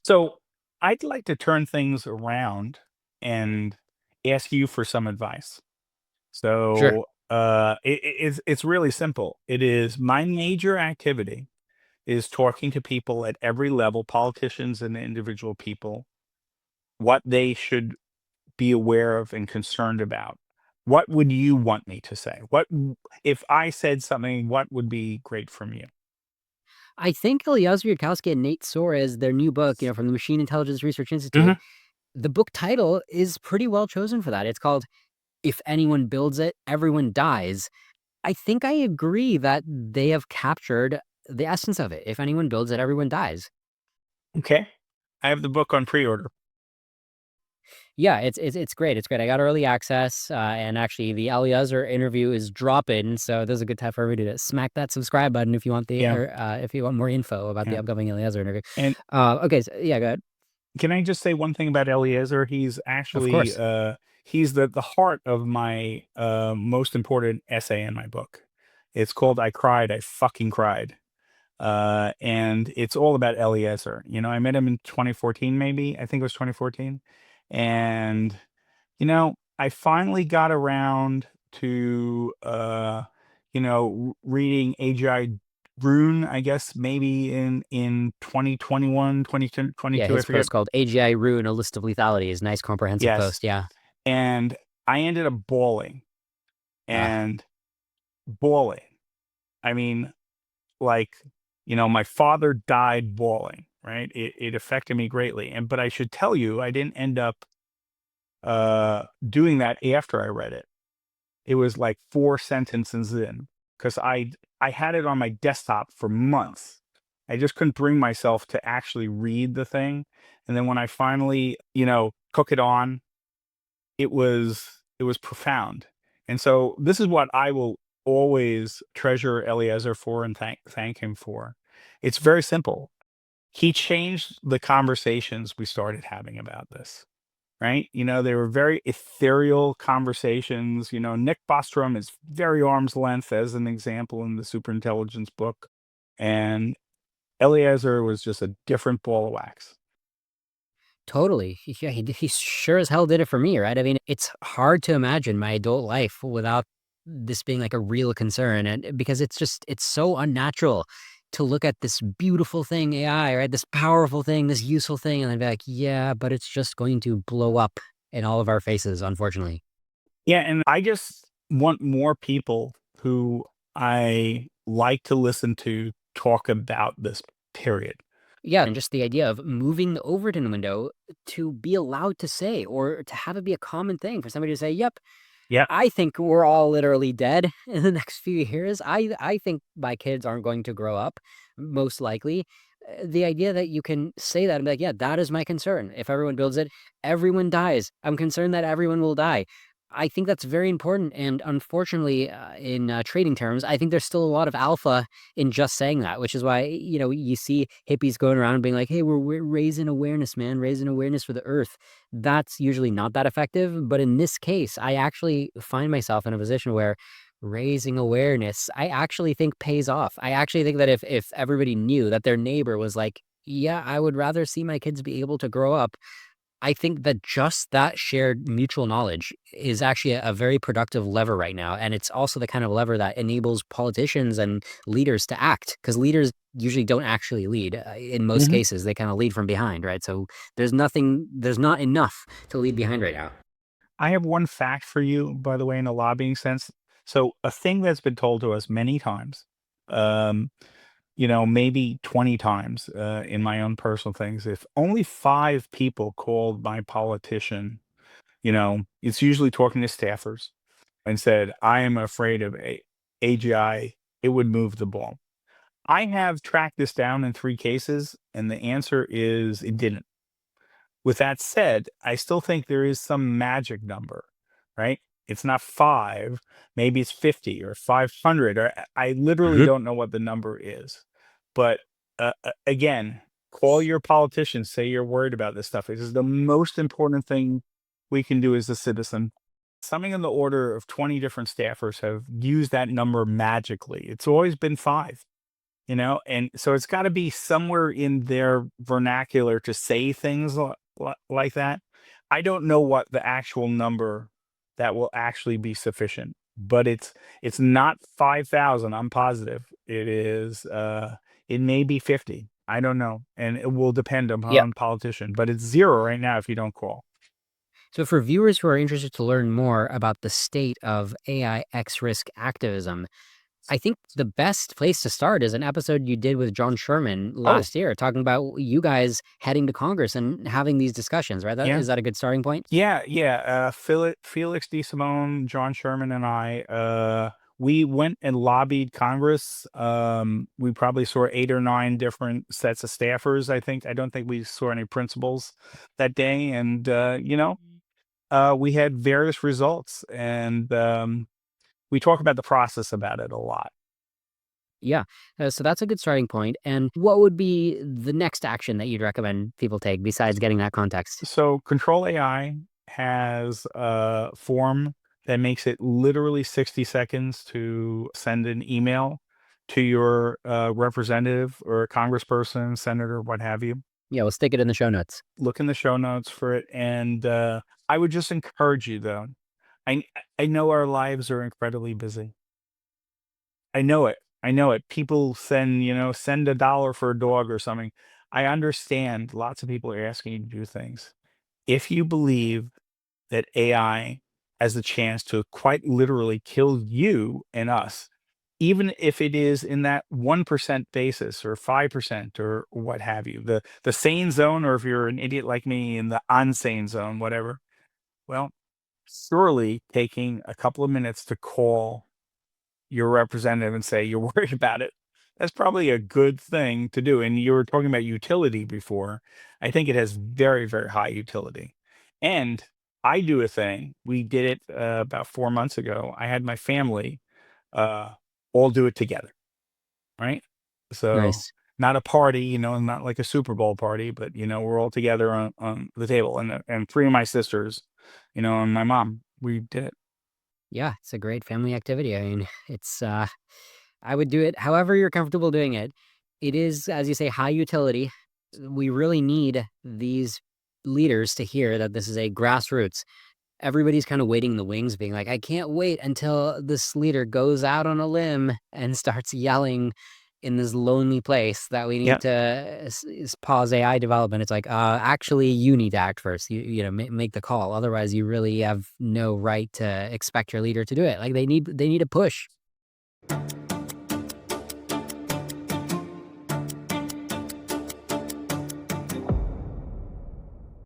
So I'd like to turn things around and ask you for some advice. Sure. It's really simple. It is my major activity is talking to people at every level, politicians and individual people, what they should be aware of and concerned about. What would you want me to say? If I said something, what would be great from you? I think Eliezer Yudkowsky and Nate Soares, their new book, from the Machine Intelligence Research Institute, Mhm. the book title is pretty well chosen for that. It's called If Anyone Builds It, Everyone Dies. I think I agree that they have captured the essence of it. If anyone builds it, everyone dies. Okay. I have the book on pre-order. Yeah, it's great. It's great. I got early access, and actually the Eliezer interview is dropping, so this is a good time for everybody to smack that subscribe button if you want Yeah. if you want more info about the Yeah. upcoming Eliezer interview. And Okay, so yeah, go ahead. can I just say one thing about Eliezer? Of course. He's the heart of my most important essay in my book. It's called "I Cried, I Fucking Cried," and it's all about Eliezer. I met him in 2014, maybe I think it was 2014, and I finally got around to reading AGI Rune, I guess maybe in 2021, Yeah, 2022, I his forget. post called AGI Ruin a List of Lethalities. Nice comprehensive Yes. post. Yeah. And I ended up bawling Uh, and bawling. I mean, like, my father died bawling, right? It affected me greatly. But I should tell you, I didn't end up doing that after I read it. It was like 4 sentences in, 'cause I had it on my desktop for months. I just couldn't bring myself to actually read the thing, and then when I finally, took it on, it was profound. And so this is what I will always treasure Eliezer for and thank him for. It's very simple. He changed the conversations we started having about this. Right? They were very ethereal conversations. Nick Bostrom is very arm's length as an example in the superintelligence book. And Eliezer was just a different ball of wax. Totally. Yeah, he sure as hell did it for me, right? I mean, it's hard to imagine my adult life without this being like a real concern. And because it's so unnatural to look at this beautiful thing, AI, right? This powerful thing, this useful thing, and then be like, yeah, but it's just going to blow up in all of our faces, unfortunately. Yeah, and I just want more people who I like to listen to talk about this period. Yeah, and just the idea of moving the Overton window to be allowed to say, or to have it be a common thing for somebody to say, yep, Yeah. I think we're all literally dead in the next few years. I think my kids aren't going to grow up, most likely. The idea that you can say that and be like, yeah, that is my concern. If everyone builds it, everyone dies. I'm concerned that everyone will die. I think that's very important. And unfortunately, in trading terms, I think there's still a lot of alpha in just saying that, which is why, you see hippies going around being like, hey, we're raising awareness, man, raising awareness for the earth. That's usually not that effective. But in this case, I actually find myself in a position where raising awareness, I actually think pays off. I actually think that if everybody knew that their neighbor was like, yeah, I would rather see my kids be able to grow up, I think that just that shared mutual knowledge is actually a very productive lever right now. And it's also the kind of lever that enables politicians and leaders to act, because leaders usually don't actually lead. In most Mhm. cases, they kind of lead from behind, right? So there's not enough to lead behind right now. I have one fact for you, by the way, in a lobbying sense. So, a thing that's been told to us many times, um, maybe 20 times in my own personal things. If only 5 people called my politician, it's usually talking to staffers and said, I am afraid of AGI, it would move the ball. I have tracked this down in 3 cases, and the answer is it didn't. With that said, I still think there is some magic number, right? It's not 5, maybe it's 50 or 500, or I literally Mhm. don't know what the number is. But again, call your politicians, say you're worried about this stuff. This is the most important thing we can do as a citizen. Something in the order of 20 different staffers have used that number magically. It's always been 5. and so it's got to be somewhere in their vernacular to say things like that. I don't know what the actual number that will actually be sufficient, but it's not 5,000. I'm positive it is. It may be 50. I don't know, and it will depend Yeah. upon politician. But it's zero right now if you don't call. So, for viewers who are interested to learn more about the state of AI X risk activism, I think the best place to start is an episode you did with John Sherman Oh, last year, talking about you guys heading to Congress and having these discussions, right? yeah. Is that a good starting point? Yeah, yeah. Felix D. Simone, John Sherman, and I, we went and lobbied Congress. We probably saw 8 or 9 different sets of staffers. I don't think we saw any principals that day, and we had various results, and we talk about the process about it a lot. Yeah. So that's a good starting point. And what would be the next action that you'd recommend people take besides getting that context? So Control AI has a form that makes it literally 60 seconds to send an email to your representative or congressperson, senator, what have you. Yeah, we'll stick it in the show notes. Look in the show notes for it. And I would just encourage you, though. I, I know our lives are incredibly busy. I know it. I know it. People send $1 for a dog or something. I understand lots of people are asking you to do things. If you believe that AI has the chance to quite literally kill you and us, even if it is in that 1% basis or 5% or what have you, the sane zone, or if you're an idiot like me in the unsane zone, whatever. Well, surely taking a couple of minutes to call your representative and say you're worried about it, that's probably a good thing to do. And you were talking about utility before. I think it has very, very high utility. And I do a thing. We did it about 4 months ago. I had my family uh, all do it together, right? So Nice. not a party, not like a Super Bowl party, but we're all together on the table, and 3 of my sisters, and my mom. We did it. Yeah, it's a great family activity. I mean, I would do it however you're comfortable doing it. It is, as you say, high utility. We really need these leaders to hear that this is a grassroots. Everybody's kind of waiting in the wings, being like, I can't wait until this leader goes out on a limb and starts yelling in this lonely place that we Yeah. need to pause AI development. It's like, actually, you need to act first. Make the call. Otherwise, you really have no right to expect your leader to do it. Like they need a push.